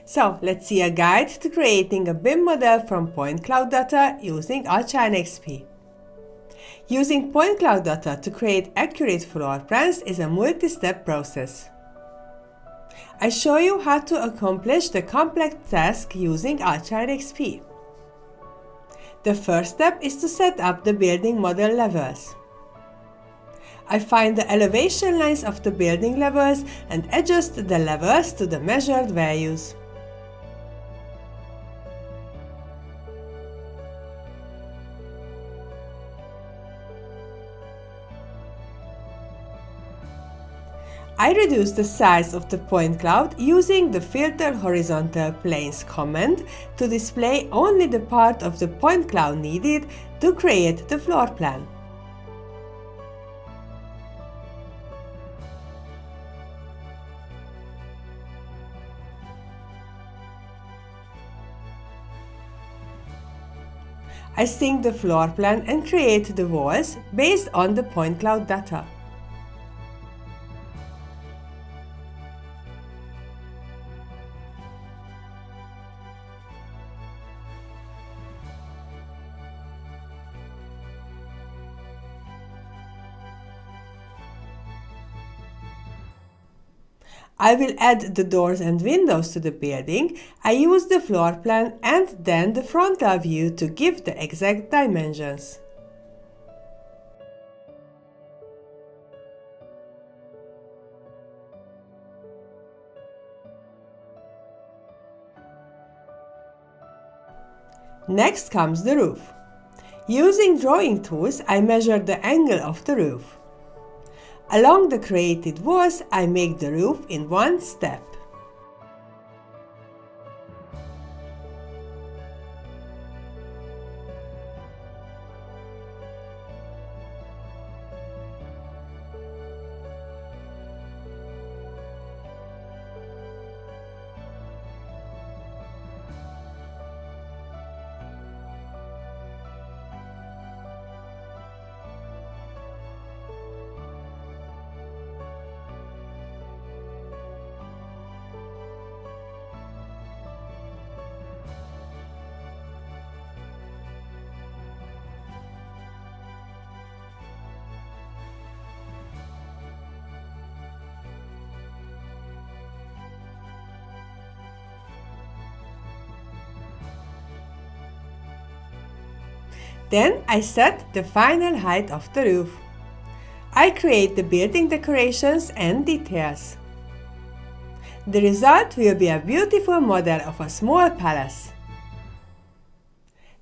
So let's see a guide to creating a BIM model from point cloud data using ARCHLine.XP. Using point cloud data to create accurate floor plans is a multi-step process. I show you how to accomplish the complex task using ARCHLine.XP. The first step is to set up the building model levels. I find the elevation lines of the building levels and adjust the levels to the measured values. I reduce the size of the point cloud using the Filter Horizontal Planes command to display only the part of the point cloud needed to create the floor plan. I sync the floor plan and create the walls based on the point cloud data. I will add the doors and windows to the building. I use the floor plan and then the frontal view to give the exact dimensions. Next comes the roof. Using drawing tools, I measure the angle of the roof. Along the created walls, I make the roof in one step. Then I set the final height of the roof. I create the building decorations and details. The result will be a beautiful model of a small palace.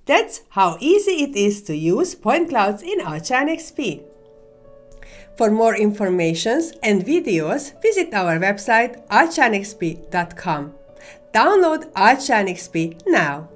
That's how easy it is to use point clouds in ARCHLine.XP. For more information and videos, visit our website ARCHLine.XP.com. Download ARCHLine.XP now.